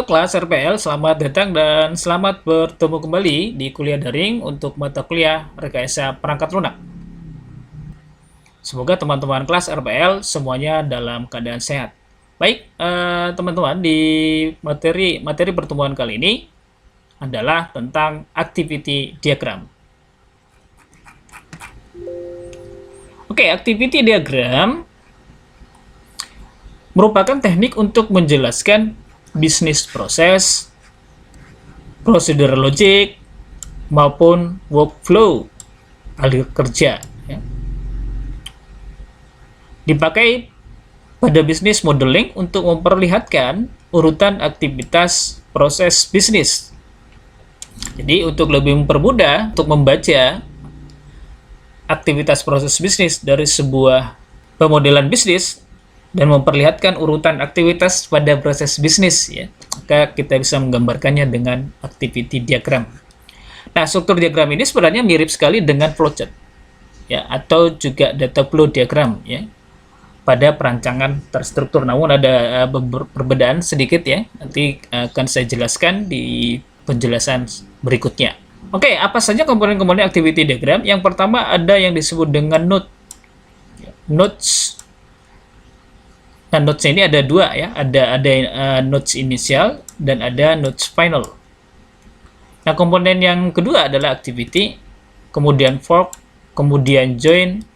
kelas RPL, selamat datang dan selamat bertemu kembali di kuliah daring untuk mata kuliah Rekayasa Perangkat Lunak. Semoga teman-teman kelas RPL semuanya dalam keadaan sehat. Baik, teman-teman, di materi pertemuan kali ini adalah tentang activity diagram. Oke, activity diagram merupakan teknik untuk menjelaskan bisnis proses, prosedur logik, maupun workflow alur kerja. Ya. Dipakai pada bisnis modeling untuk memperlihatkan urutan aktivitas proses bisnis. Jadi untuk lebih mempermudah untuk membaca aktivitas proses bisnis dari sebuah pemodelan bisnis dan memperlihatkan urutan aktivitas pada proses bisnis, ya, maka kita bisa menggambarkannya dengan activity diagram. Nah, struktur diagram ini sebenarnya mirip sekali dengan flowchart, ya, atau juga data flow diagram, ya, pada perancangan terstruktur. Namun ada perbedaan sedikit, ya. Nanti akan saya jelaskan di penjelasan berikutnya. Oke, apa saja komponen-komponen activity diagram? Yang pertama ada yang disebut dengan node. Nodes. Nah, nodes ini ada dua, ya, ada nodes inisial dan ada nodes final. Nah, komponen yang kedua adalah activity, kemudian fork, kemudian join,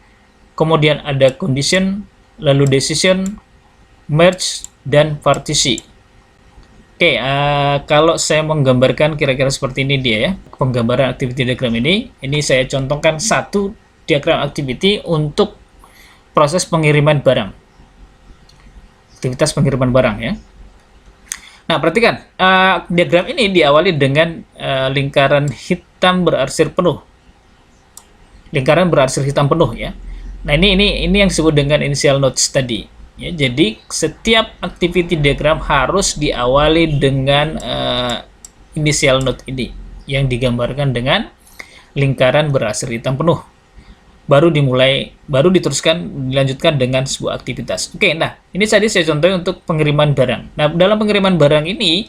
kemudian ada condition, lalu decision, merge, dan partisi. Oke, kalau saya menggambarkan kira-kira seperti ini dia, ya, penggambaran activity diagram ini saya contohkan satu diagram activity untuk proses pengiriman barang. Aktivitas pengiriman barang, ya. Nah, perhatikan, diagram ini diawali dengan lingkaran hitam berarsir penuh. Lingkaran berarsir hitam penuh, ya. Nah, ini yang disebut dengan initial nodes tadi. Ya, jadi setiap activity diagram harus diawali dengan initial node ini yang digambarkan dengan lingkaran berarsir hitam penuh. Baru dilanjutkan dengan sebuah aktivitas. Oke, nah ini tadi saya contohin untuk pengiriman barang. Nah, dalam pengiriman barang ini,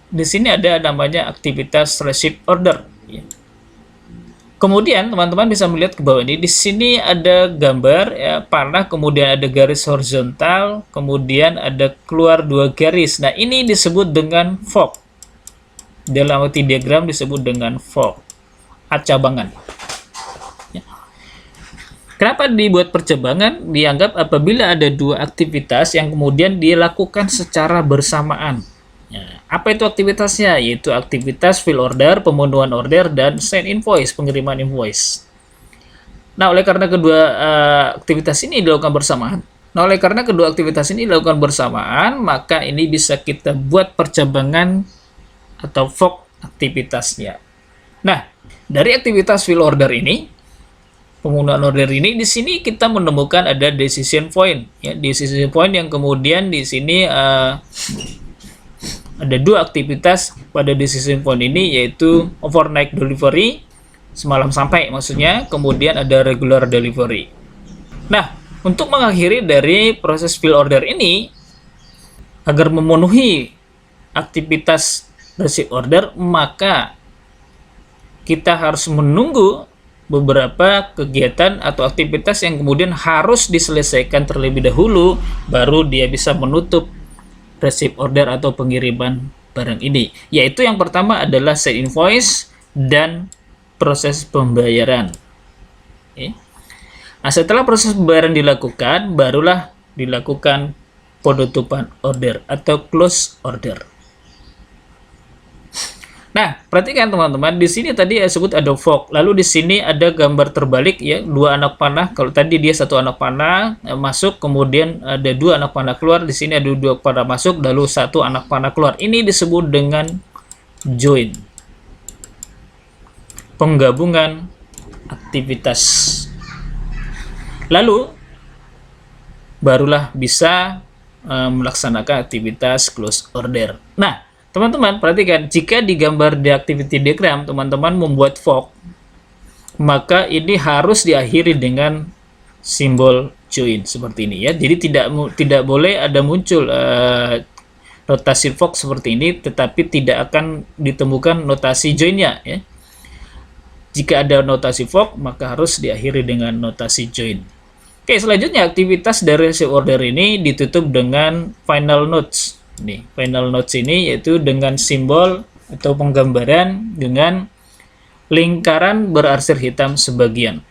di sini ada namanya aktivitas receive order. Ya. Kemudian teman-teman bisa melihat ke bawah ini. Di sini ada gambar, ya, panah, kemudian ada garis horizontal, kemudian ada keluar dua garis. Nah, ini disebut dengan fork. Dalam arti diagram disebut dengan fork, cabangan. Kenapa dibuat percabangan? Dianggap apabila ada dua aktivitas yang kemudian dilakukan secara bersamaan. Ya, apa itu aktivitasnya? Yaitu aktivitas fill order, pemenuhan order, dan send invoice, pengiriman invoice. Nah, oleh karena kedua aktivitas ini dilakukan bersamaan, maka ini bisa kita buat percabangan atau fork aktivitasnya. Nah, dari aktivitas fill order ini, pemenuhan order ini, di sini kita menemukan ada decision point, ya, decision point yang kemudian di sini ada dua aktivitas pada decision point ini, yaitu overnight delivery, semalam sampai maksudnya, kemudian ada regular delivery. Nah, untuk mengakhiri dari proses fill order ini, agar memenuhi aktivitas receive order, maka kita harus menunggu beberapa kegiatan atau aktivitas yang kemudian harus diselesaikan terlebih dahulu, baru dia bisa menutup receive order atau pengiriman barang ini. Yaitu yang pertama adalah send invoice dan proses pembayaran. Oke. Nah, setelah proses pembayaran dilakukan, barulah dilakukan penutupan order atau close order. Nah, perhatikan teman-teman, di sini tadi sebut ada fork. Lalu di sini ada gambar terbalik, ya, dua anak panah. Kalau tadi dia satu anak panah masuk, kemudian ada dua anak panah keluar. Di sini ada dua panah masuk, lalu satu anak panah keluar. Ini disebut dengan join. Penggabungan aktivitas. Lalu barulah bisa melaksanakan aktivitas close order. Nah, teman-teman, perhatikan, jika digambar di activity diagram, teman-teman membuat fork, maka ini harus diakhiri dengan simbol join seperti ini, ya. Jadi tidak boleh ada muncul notasi fork seperti ini, tetapi tidak akan ditemukan notasi join-nya ya. Jika ada notasi fork, maka harus diakhiri dengan notasi join. Oke, selanjutnya aktivitas dari receive order ini ditutup dengan final notes. Ini final notes ini yaitu dengan simbol atau penggambaran dengan lingkaran berarsir hitam sebagian.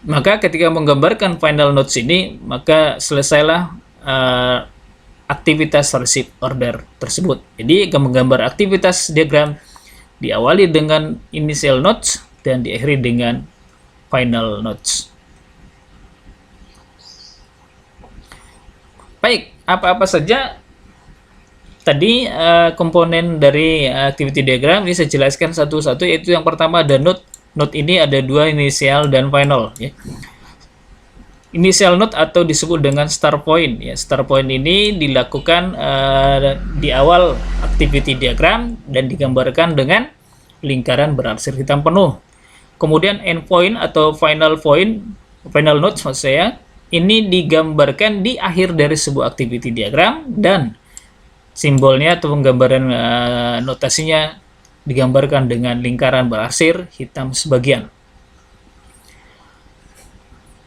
Maka ketika menggambarkan final notes ini, maka selesailah aktivitas receive order tersebut. Jadi menggambar aktivitas diagram diawali dengan initial notes dan diakhiri dengan final notes. Baik, apa-apa saja tadi komponen dari activity diagram ini saya jelaskan satu-satu, yaitu yang pertama ada note. Note ini ada dua, inisial dan final ya. Initial note atau disebut dengan start point ya. Start point ini dilakukan di awal activity diagram dan digambarkan dengan lingkaran berarsir hitam penuh. Kemudian end point atau final point, final note maksud saya, ini digambarkan di akhir dari sebuah activity diagram dan simbolnya atau penggambaran notasinya digambarkan dengan lingkaran berarsir hitam sebagian.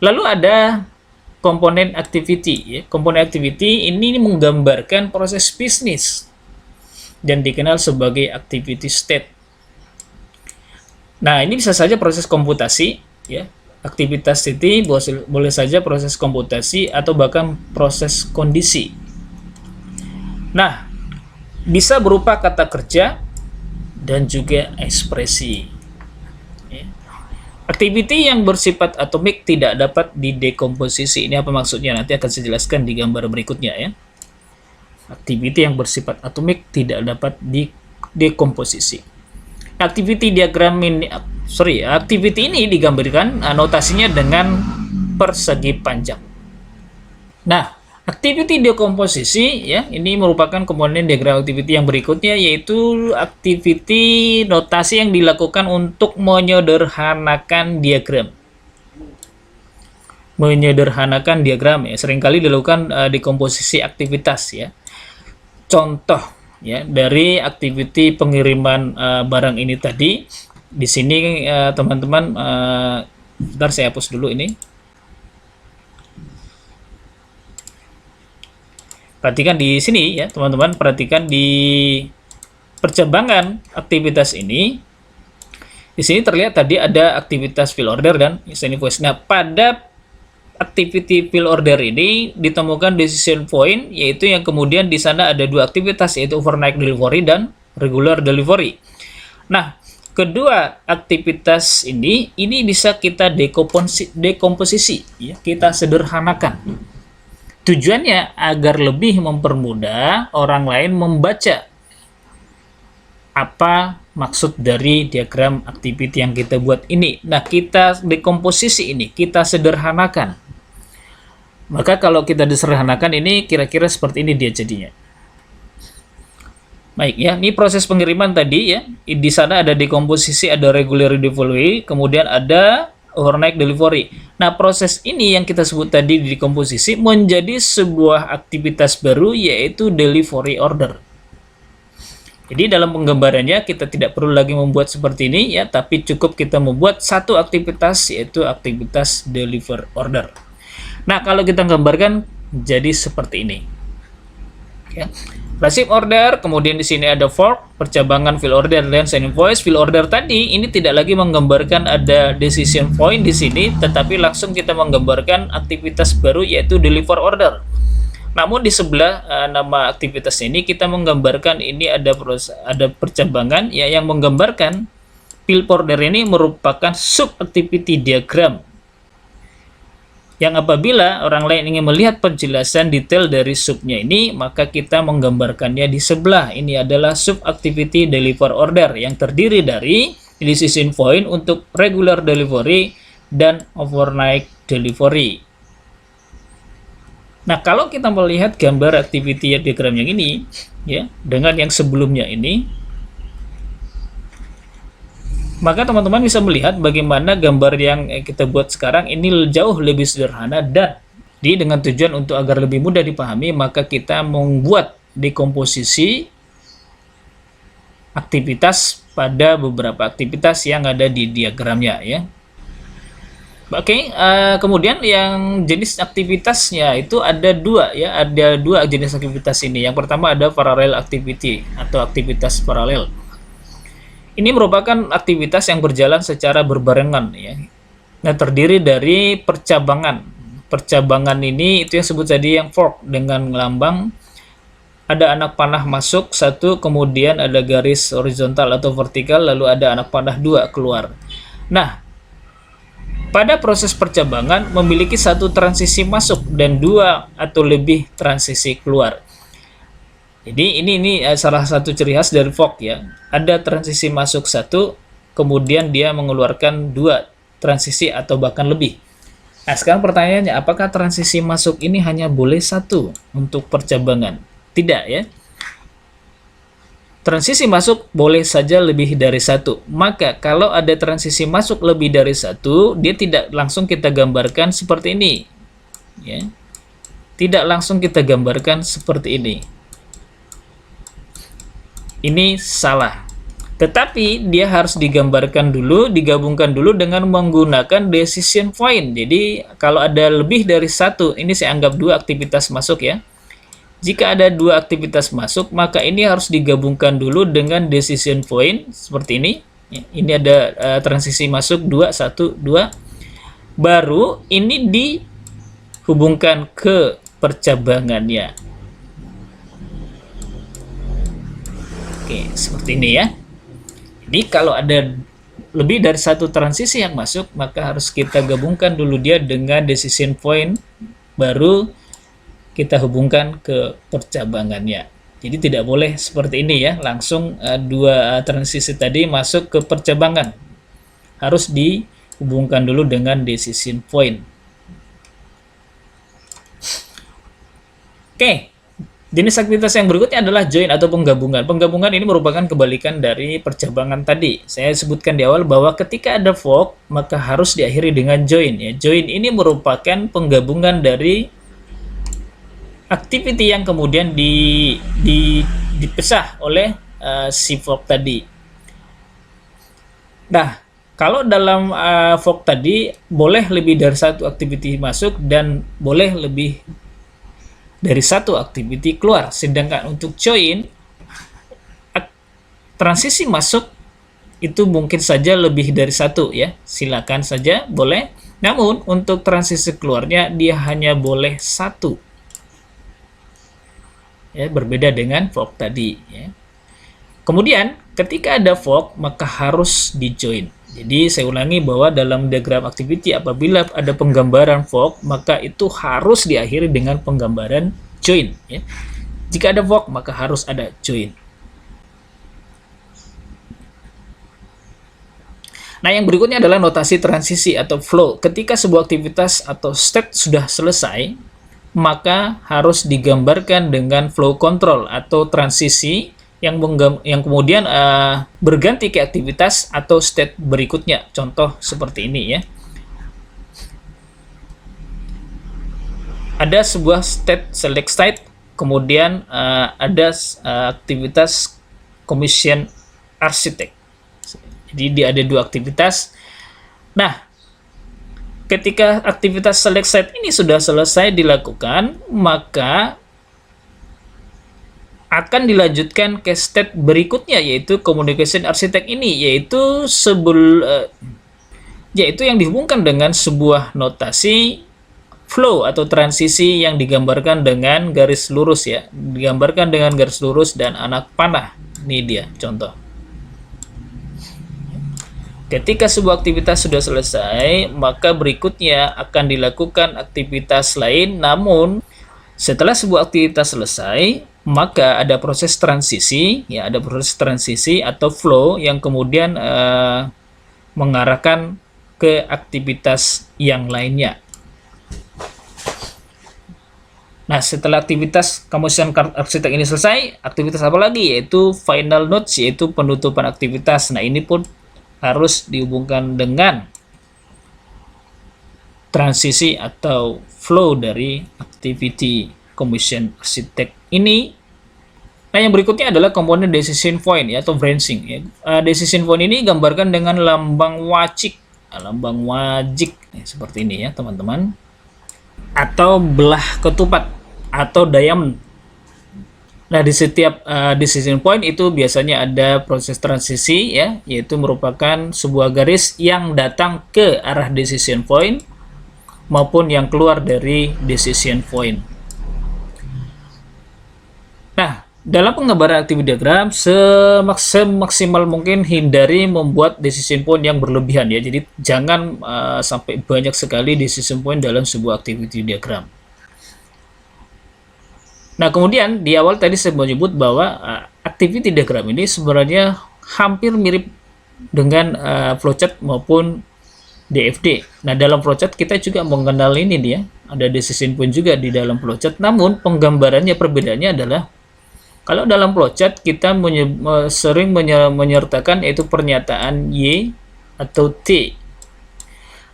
Lalu ada komponen activity ya. Komponen activity ini menggambarkan proses bisnis dan dikenal sebagai activity state. Nah, ini bisa saja proses komputasi ya. Aktivitas ini boleh saja proses komputasi atau bahkan proses kondisi. Nah, bisa berupa kata kerja dan juga ekspresi. Aktiviti yang bersifat atomik tidak dapat didekomposisi. Ini apa maksudnya? Nanti akan saya jelaskan di gambar berikutnya ya. Aktiviti yang bersifat atomik tidak dapat didekomposisi. Aktiviti diagram ini, aktiviti ini digambarkan notasinya dengan persegi panjang. Nah, aktiviti dekomposisi ya, ini merupakan komponen diagram aktiviti yang berikutnya, yaitu aktiviti notasi yang dilakukan untuk menyederhanakan diagram. Menyederhanakan diagram ya, seringkali dilakukan dekomposisi aktivitas ya. Contoh ya dari aktiviti pengiriman barang ini tadi, di sini teman-teman, bentar saya hapus dulu ini. Perhatikan di sini ya teman-teman, perhatikan di percabangan aktivitas ini. Di sini terlihat tadi ada aktivitas fill order dan send invoice. Nah, pada activity fill order ini ditemukan decision point, yaitu yang kemudian di sana ada dua aktivitas, yaitu overnight delivery dan regular delivery. Nah, kedua aktivitas ini bisa kita dekomposisi ya, kita sederhanakan. Tujuannya agar lebih mempermudah orang lain membaca apa maksud dari diagram activity yang kita buat ini. Nah, kita dekomposisi ini, kita sederhanakan. Maka kalau kita disederhanakan ini kira-kira seperti ini dia jadinya. Baik ya, ini proses pengiriman tadi ya. Di sana ada dekomposisi, ada regular delivery, kemudian ada overnight delivery. Nah, proses ini yang kita sebut tadi di dekomposisi menjadi sebuah aktivitas baru, yaitu delivery order. Jadi dalam penggambarannya kita tidak perlu lagi membuat seperti ini ya, tapi cukup kita membuat satu aktivitas, yaitu aktivitas deliver order. Nah, kalau kita gambarkan jadi seperti ini. Ya. Receive order, kemudian di sini ada fork, percabangan fill order dan send invoice. Fill order tadi ini tidak lagi menggambarkan ada decision point di sini, tetapi langsung kita menggambarkan aktivitas baru, yaitu deliver order. Namun di sebelah nama aktivitas ini kita menggambarkan ini ada percabangan ya, yang menggambarkan fill order ini merupakan sub activity diagram, yang apabila orang lain ingin melihat penjelasan detail dari subnya ini, maka kita menggambarkannya di sebelah. Ini adalah sub activity deliver order yang terdiri dari decision point untuk regular delivery dan overnight delivery. Nah, kalau kita melihat gambar activity diagram yang ini ya dengan yang sebelumnya ini, maka teman-teman bisa melihat bagaimana gambar yang kita buat sekarang ini jauh lebih sederhana dan Jadi dengan tujuan untuk agar lebih mudah dipahami, maka kita membuat dekomposisi aktivitas pada beberapa aktivitas yang ada di diagramnya ya. Oke, kemudian yang jenis aktivitasnya itu ada dua ya, ada dua jenis aktivitas ini. Yang pertama ada parallel activity atau aktivitas paralel. Ini merupakan aktivitas yang berjalan secara berbarengan ya. Nah, terdiri dari percabangan. Percabangan ini itu yang sebut tadi yang fork dengan lambang ada anak panah masuk satu, kemudian ada garis horizontal atau vertikal, lalu ada anak panah dua keluar. Nah, pada proses percabangan memiliki satu transisi masuk dan dua atau lebih transisi keluar. Jadi ini salah satu ciri khas dari fork ya. Ada transisi masuk satu, kemudian dia mengeluarkan dua transisi atau bahkan lebih. Nah, sekarang pertanyaannya, apakah transisi masuk ini hanya boleh satu untuk percabangan? Tidak ya. Transisi masuk boleh saja lebih dari satu. Maka kalau ada transisi masuk lebih dari satu, dia tidak langsung kita gambarkan seperti ini. Ya. Tidak langsung kita gambarkan seperti ini. Ini salah. Tetapi dia harus digambarkan dulu, digabungkan dulu dengan menggunakan decision point. Jadi kalau ada lebih dari satu, ini saya anggap dua aktivitas masuk ya. Jika ada dua aktivitas masuk, maka ini harus digabungkan dulu dengan decision point seperti ini. Ini ada transisi masuk 2, 1, 2. Baru ini dihubungkan ke percabangannya. Oke, seperti ini ya. Jadi kalau ada lebih dari satu transisi yang masuk, maka harus kita gabungkan dulu dia dengan decision point, baru kita hubungkan ke percabangannya. Jadi tidak boleh seperti ini ya, langsung dua transisi tadi masuk ke percabangan. Harus dihubungkan dulu dengan decision point. Oke. Jenis aktivitas yang berikutnya adalah join atau penggabungan. Penggabungan ini merupakan kebalikan dari percabangan tadi. Saya sebutkan di awal bahwa ketika ada fork, maka harus diakhiri dengan join. Ya. Join ini merupakan penggabungan dari activity yang kemudian dipecah oleh si fork tadi. Nah, kalau dalam fork tadi boleh lebih dari satu activity masuk dan boleh lebih dari satu activity keluar. Sedangkan untuk join, transisi masuk itu mungkin saja lebih dari satu ya. Silakan saja, boleh. Namun untuk transisi keluarnya dia hanya boleh satu. Ya, berbeda dengan fork tadi ya. Kemudian ketika ada fork maka harus di join. Jadi saya ulangi bahwa dalam diagram activity apabila ada penggambaran fork maka itu harus diakhiri dengan penggambaran join ya. Jika ada fork maka harus ada join. Nah, yang berikutnya adalah notasi transisi atau flow. Ketika sebuah aktivitas atau state sudah selesai, maka harus digambarkan dengan flow control atau transisi yang kemudian berganti ke aktivitas atau state berikutnya. Contoh seperti ini ya. Ada sebuah state select state, kemudian ada aktivitas commission architect. Jadi dia ada dua aktivitas. Nah, ketika aktivitas select site ini sudah selesai dilakukan, maka akan dilanjutkan ke state berikutnya, yaitu communication architect ini, yaitu yang dihubungkan dengan sebuah notasi flow atau transisi yang digambarkan dengan garis lurus ya, digambarkan dengan garis lurus dan anak panah. Ini dia contoh. Ketika sebuah aktivitas sudah selesai, maka berikutnya akan dilakukan aktivitas lain. Namun setelah sebuah aktivitas selesai, maka ada proses transisi, ya, ada proses transisi atau flow yang kemudian mengarahkan ke aktivitas yang lainnya. Nah, setelah aktivitas commission architect ini selesai, aktivitas apa lagi? Yaitu final notes, yaitu penutupan aktivitas. Nah, ini pun harus dihubungkan dengan transisi atau flow dari activity commission arsitek ini. Nah, yang berikutnya adalah komponen decision point ya, atau branching ya. Decision point ini gambarkan dengan lambang wajik, seperti ini ya teman-teman, atau belah ketupat atau diamond. Nah, di setiap decision point itu biasanya ada proses transisi ya, yaitu merupakan sebuah garis yang datang ke arah decision point maupun yang keluar dari decision point. Nah, dalam penggambaran activity diagram semaksimal mungkin hindari membuat decision point yang berlebihan ya. Jadi jangan sampai banyak sekali decision point dalam sebuah activity diagram. Nah, kemudian di awal tadi saya menyebut bahwa activity diagram ini sebenarnya hampir mirip dengan flowchart maupun DFD. Nah, dalam flowchart kita juga mengenal ini dia, ada decision point juga di dalam flowchart. Namun penggambarannya perbedaannya adalah kalau dalam flowchart kita sering menyertakan yaitu pernyataan Y atau T.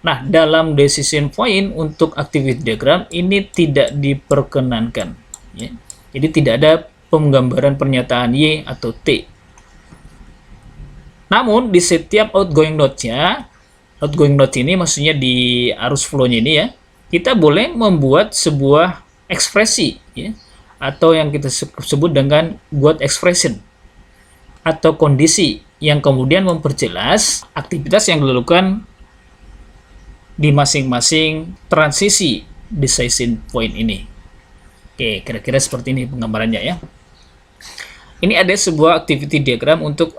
Nah, dalam decision point untuk activity diagram ini tidak diperkenankan. Ya. Jadi tidak ada penggambaran pernyataan Y atau T. Namun di setiap outgoing node-nya, outgoing node ini maksudnya di arus flow-nya ini ya, kita boleh membuat sebuah ekspresi ya, atau yang kita sebut dengan God expression atau kondisi yang kemudian memperjelas aktivitas yang dilakukan di masing-masing transisi decision point ini. Oke, kira-kira seperti ini penggambarannya ya. Ini ada sebuah activity diagram untuk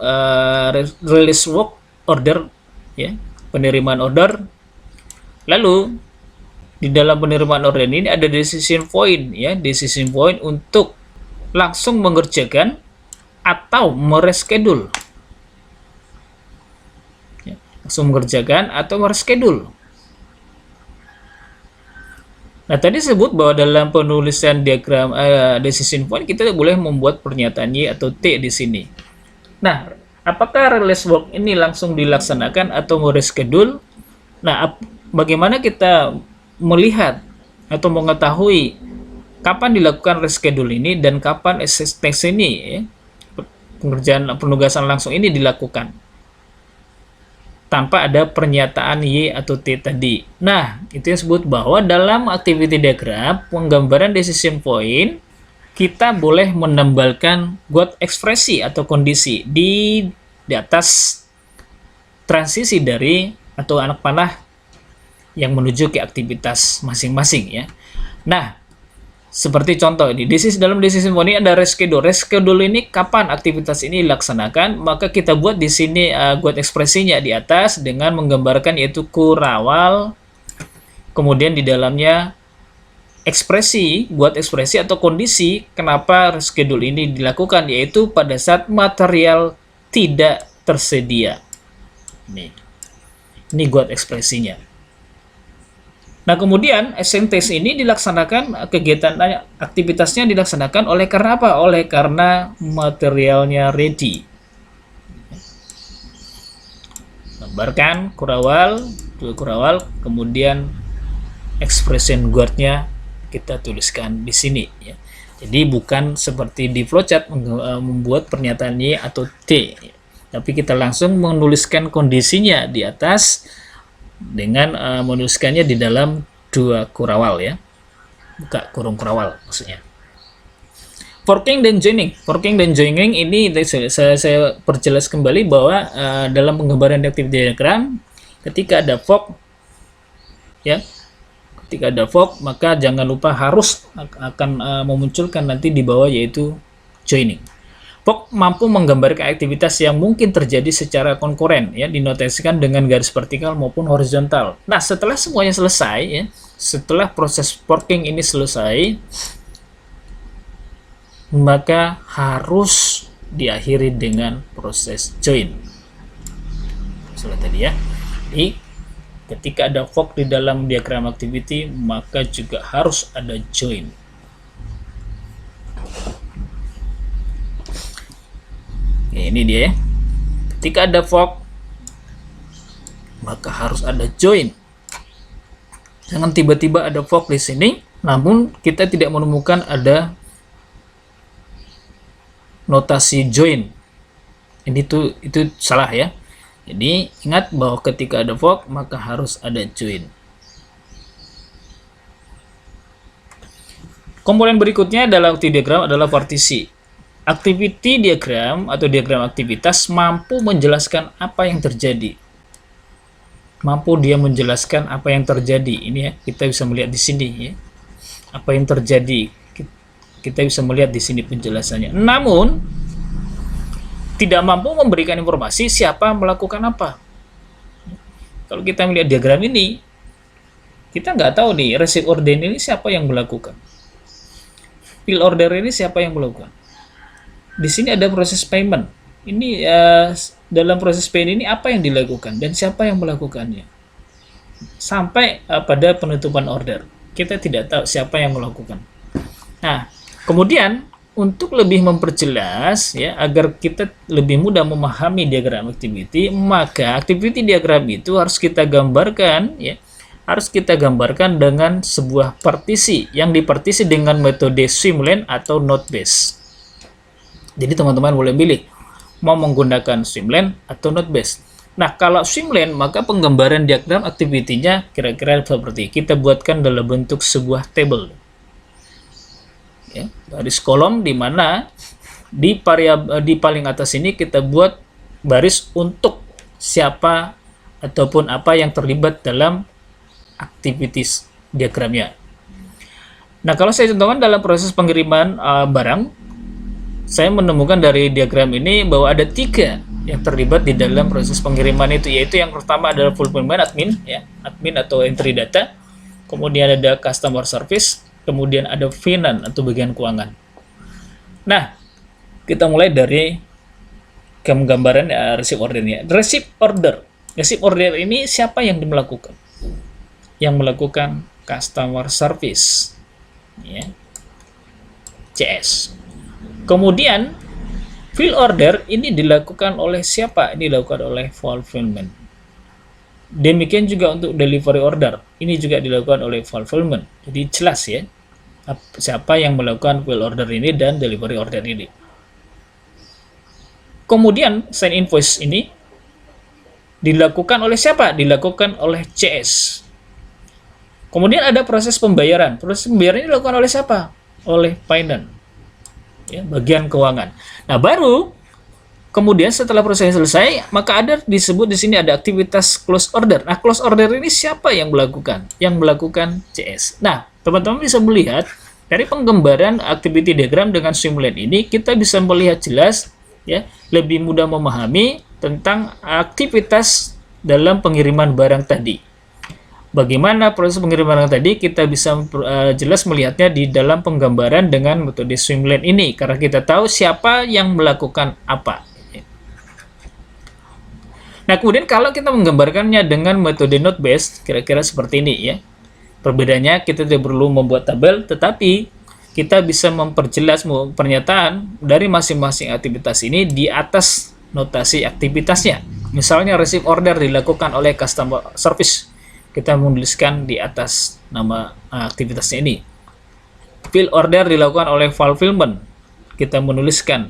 release work order ya, penerimaan order. Lalu di dalam penerimaan order ini ada decision point ya, decision point untuk langsung mengerjakan atau mereschedule. Ya, langsung mengerjakan atau mereschedule. Nah, tadi sebut bahwa dalam penulisan diagram decision point kita boleh membuat pernyataan Y atau T di sini. Nah, apakah release work ini langsung dilaksanakan atau mereschedule? Nah, bagaimana kita melihat atau mengetahui kapan dilakukan reschedule ini dan kapan extension ini ya, pengerjaan penugasan langsung ini dilakukan tanpa ada pernyataan Y atau T tadi. Nah, itu yang disebut bahwa dalam activity diagram penggambaran decision point kita boleh menambahkan God ekspresi atau kondisi di atas transisi dari atau anak panah yang menuju ke aktivitas masing-masing ya. Nah, seperti contoh ini, dalam decision point ini ada reschedule. Reschedule ini kapan aktivitas ini dilaksanakan, maka kita buat di sini God ekspresinya di atas dengan menggambarkan yaitu kurawal, kemudian di dalamnya ekspresi, buat ekspresi atau kondisi kenapa reschedule ini dilakukan, yaitu pada saat material tidak tersedia. Ini buat ekspresinya. Nah, kemudian exchange ini dilaksanakan, kegiatan aktivitasnya dilaksanakan oleh karena apa? Oleh karena materialnya ready. Gambarkan kurawal, kemudian expression guardnya kita tuliskan di sini ya. Jadi bukan seperti di flowchart membuat pernyataan Y atau T, tapi kita langsung menuliskan kondisinya di atas dengan menuliskannya di dalam dua kurawal ya, buka kurung kurawal maksudnya. Forking dan joining. Forking dan joining ini saya perjelas kembali bahwa dalam penggambaran activity diagram ketika ada fork ya, ketika ada fork maka jangan lupa harus akan memunculkan nanti di bawah yaitu joining. Fork mampu menggambarkan aktivitas yang mungkin terjadi secara konkuren ya, dinotasikan dengan garis vertikal maupun horizontal. Nah, setelah semuanya selesai ya, setelah proses forking ini selesai, maka harus diakhiri dengan proses join. Setelah tadi ya. Jadi ketika ada fork di dalam diagram activity, maka juga harus ada join. Ini dia ya. Ketika ada fork maka harus ada join. Jangan tiba-tiba ada fork di sini, namun kita tidak menemukan ada notasi join. Ini itu salah ya. Jadi ingat bahwa ketika ada fork maka harus ada join. Komponen berikutnya dalam activity diagram adalah partisi. Activity diagram atau diagram aktivitas mampu menjelaskan apa yang terjadi. Mampu dia menjelaskan apa yang terjadi. Ini ya, kita bisa melihat di sini ya. Apa yang terjadi. Kita bisa melihat di sini penjelasannya. Namun tidak mampu memberikan informasi siapa melakukan apa. Kalau kita melihat diagram ini, kita nggak tahu nih receive order ini siapa yang melakukan. Fill order ini siapa yang melakukan. Di sini ada proses payment. Ini dalam proses payment ini apa yang dilakukan dan siapa yang melakukannya. Sampai pada penutupan order. Kita tidak tahu siapa yang melakukan. Nah, kemudian untuk lebih memperjelas ya agar kita lebih mudah memahami diagram activity, maka activity diagram itu harus kita gambarkan ya. Harus kita gambarkan dengan sebuah partisi yang dipartisi dengan metode swimlane atau node base. Jadi teman-teman boleh pilih mau menggunakan swimlane atau node base. Nah, kalau swimlane maka penggambaran diagram activity-nya kira-kira seperti kita buatkan dalam bentuk sebuah table. Ya, baris kolom di mana di paling atas ini kita buat baris untuk siapa ataupun apa yang terlibat dalam activities diagramnya. Nah, kalau saya contohkan dalam proses pengiriman barang, saya menemukan dari diagram ini bahwa ada 3 yang terlibat di dalam proses pengiriman itu, yaitu yang pertama adalah fulfillment admin, ya, admin atau entry data, kemudian ada customer service, kemudian ada finance atau bagian keuangan. Nah, kita mulai dari gambaran receive order-nya. Receive order ini siapa yang melakukan? Yang melakukan customer service ya, CS. Kemudian fill order ini dilakukan oleh siapa? Ini dilakukan oleh fulfillment. Demikian juga untuk delivery order, ini juga dilakukan oleh fulfillment. Jadi jelas ya siapa yang melakukan fill order ini dan delivery order ini. Kemudian send invoice ini dilakukan oleh siapa? Dilakukan oleh CS. Kemudian ada proses pembayaran. Proses pembayaran ini dilakukan oleh siapa? Oleh finance. Ya, bagian keuangan. Nah, baru kemudian setelah proses selesai, maka ada disebut di sini ada aktivitas close order. Nah, close order ini siapa yang melakukan? Yang melakukan CS. Nah, teman-teman bisa melihat dari penggambaran activity diagram dengan swimlane ini, kita bisa melihat jelas ya, lebih mudah memahami tentang aktivitas dalam pengiriman barang tadi. Bagaimana proses pengiriman tadi, kita bisa jelas melihatnya di dalam penggambaran dengan metode swimlane ini, karena kita tahu siapa yang melakukan apa. Nah, kemudian kalau kita menggambarkannya dengan metode node based, kira-kira seperti ini ya. Perbedaannya kita tidak perlu membuat tabel, tetapi kita bisa memperjelas pernyataan dari masing-masing aktivitas ini di atas notasi aktivitasnya. Misalnya receive order dilakukan oleh customer service, kita menuliskan di atas nama aktivitasnya ini. Fill order dilakukan oleh fulfillment, kita menuliskan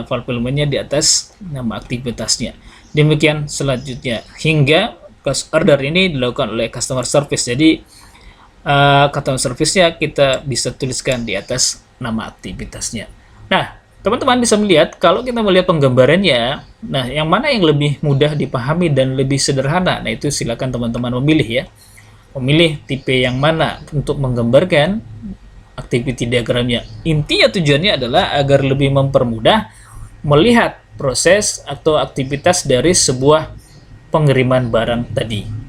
fulfillment-nya di atas nama aktivitasnya. Demikian selanjutnya hingga close order ini dilakukan oleh customer service. Jadi customer service-nya kita bisa tuliskan di atas nama aktivitasnya. Nah, teman-teman bisa melihat kalau kita melihat penggambarannya, nah yang mana yang lebih mudah dipahami dan lebih sederhana. Nah, itu silakan teman-teman memilih ya. Memilih tipe yang mana untuk menggambarkan activity diagramnya. Intinya tujuannya adalah agar lebih mempermudah melihat proses atau aktivitas dari sebuah pengiriman barang tadi.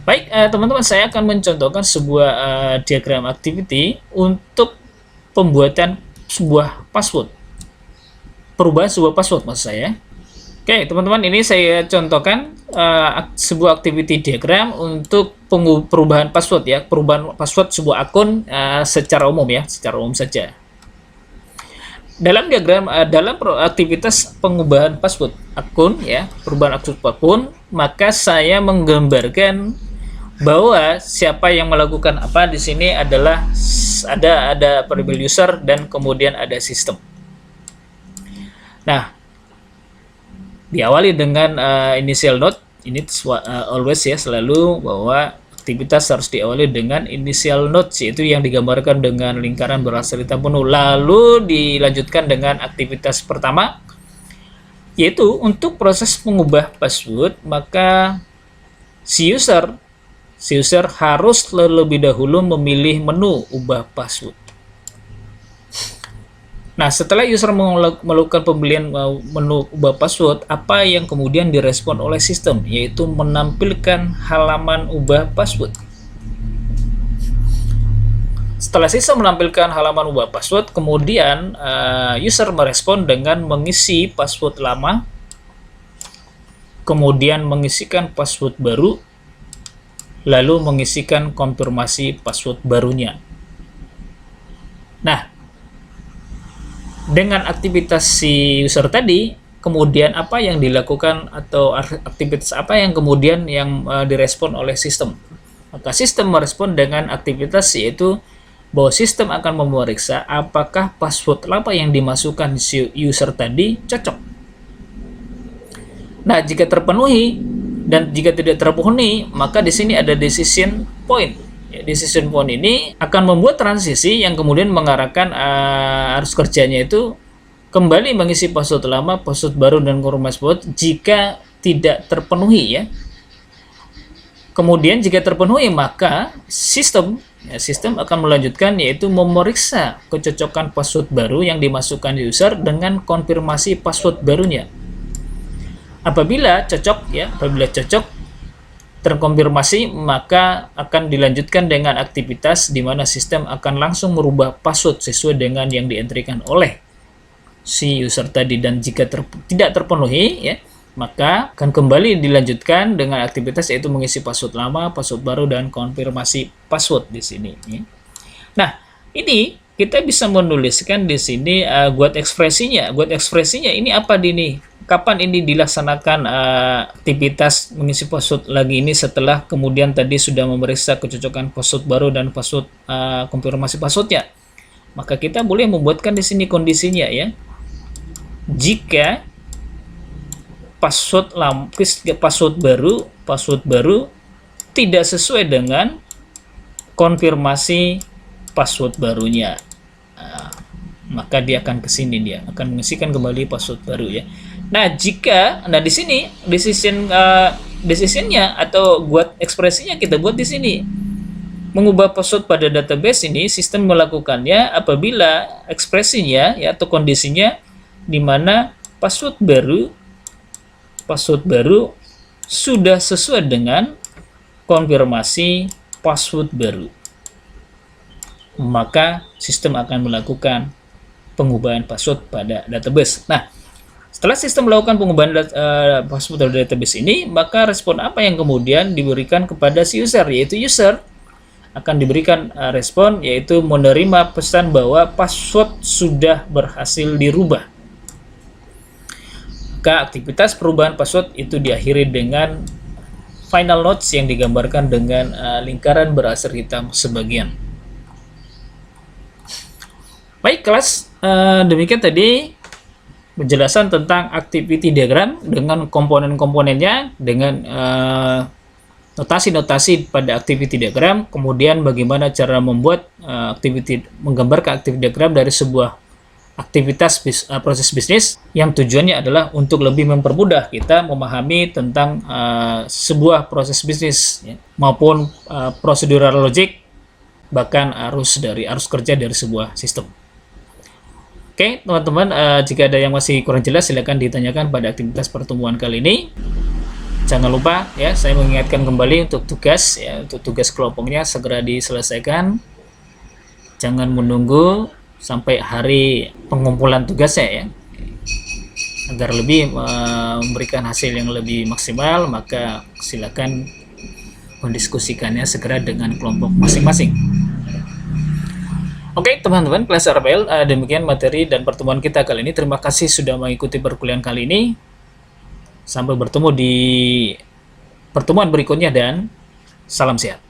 Baik, teman-teman, saya akan mencontohkan sebuah diagram activity untuk pembuatan sebuah password. Perubahan sebuah password maksud saya. Oke, teman-teman, ini saya contohkan sebuah activity diagram untuk perubahan password ya, perubahan password sebuah akun secara umum ya, secara umum saja. Dalam diagram aktivitas pengubahan password akun ya, perubahan akun, maka saya menggambarkan bahwa siapa yang melakukan apa di sini adalah ada variable user dan kemudian ada sistem. Nah, diawali dengan initial node. Ini always ya, selalu bahwa aktivitas harus diawali dengan initial node, yaitu yang digambarkan dengan lingkaran berasal hitam penuh. Lalu dilanjutkan dengan aktivitas pertama, yaitu untuk proses mengubah password, maka si user harus terlebih dahulu memilih menu ubah password. Nah, setelah user melakukan pembelian menu ubah password, apa yang kemudian direspon oleh sistem, yaitu menampilkan halaman ubah password. Setelah sistem menampilkan halaman ubah password, kemudian user merespon dengan mengisi password lama, kemudian mengisikan password baru, lalu mengisikan konfirmasi password barunya. Nah, dengan aktivitas si user tadi, kemudian apa yang dilakukan atau aktivitas apa yang kemudian direspon oleh sistem? Maka sistem merespon dengan aktivitas, yaitu bahwa sistem akan memeriksa apakah password lama yang dimasukkan si user tadi cocok. Nah, jika terpenuhi dan jika tidak terpenuhi, maka di sini ada decision point. Decision point ini akan membuat transisi yang kemudian mengarahkan arus kerjanya itu kembali mengisi password lama, password baru, dan konfirmasi password jika tidak terpenuhi ya. Kemudian jika terpenuhi, maka sistem akan melanjutkan, yaitu memeriksa kecocokan password baru yang dimasukkan user dengan konfirmasi password barunya. Apabila cocok terkonfirmasi, maka akan dilanjutkan dengan aktivitas di mana sistem akan langsung merubah password sesuai dengan yang dientrikan oleh si user tadi. Dan jika tidak terpenuhi ya, maka akan kembali dilanjutkan dengan aktivitas, yaitu mengisi password lama, password baru, dan konfirmasi password di sini ya. Nah, ini kita bisa menuliskan di sini guide ekspresinya. Guide ekspresinya ini apa ini? Kapan ini dilaksanakan aktivitas mengisi password lagi ini setelah kemudian tadi sudah memeriksa kecocokan password baru dan password konfirmasi passwordnya? Maka kita boleh membuatkan di sini kondisinya ya. Jika password baru tidak sesuai dengan konfirmasi password barunya, maka dia akan ke sini, dia akan mengisikan kembali password baru ya. Nah, di sini decisionnya atau buat ekspresinya kita buat di sini. Mengubah password pada database ini sistem melakukannya apabila ekspresinya ya atau kondisinya di mana password baru sudah sesuai dengan konfirmasi password baru. Maka sistem akan melakukan pengubahan password pada database. Nah, setelah sistem melakukan pengubahan password pada database ini, maka respon apa yang kemudian diberikan kepada si user, yaitu user akan diberikan respon, yaitu menerima pesan bahwa password sudah berhasil dirubah. Maka aktivitas perubahan password itu diakhiri dengan final notes yang digambarkan dengan lingkaran berasal hitam sebagian. Baik kelas, demikian tadi penjelasan tentang activity diagram dengan komponen-komponennya, dengan notasi-notasi pada activity diagram, kemudian bagaimana cara membuat menggambarkan activity diagram dari sebuah aktivitas proses bisnis yang tujuannya adalah untuk lebih mempermudah kita memahami tentang sebuah proses bisnis ya, maupun procedural logic, bahkan arus kerja dari sebuah sistem. Oke, teman-teman, jika ada yang masih kurang jelas silakan ditanyakan pada aktivitas pertemuan kali ini. Jangan lupa ya, saya mengingatkan kembali untuk tugas ya, untuk tugas kelompoknya segera diselesaikan. Jangan menunggu sampai hari pengumpulan tugasnya ya. Agar lebih memberikan hasil yang lebih maksimal, maka silakan mendiskusikannya segera dengan kelompok masing-masing. Oke, teman-teman, kelas RPL, demikian materi dan pertemuan kita kali ini. Terima kasih sudah mengikuti perkuliahan kali ini. Sampai bertemu di pertemuan berikutnya dan salam sehat.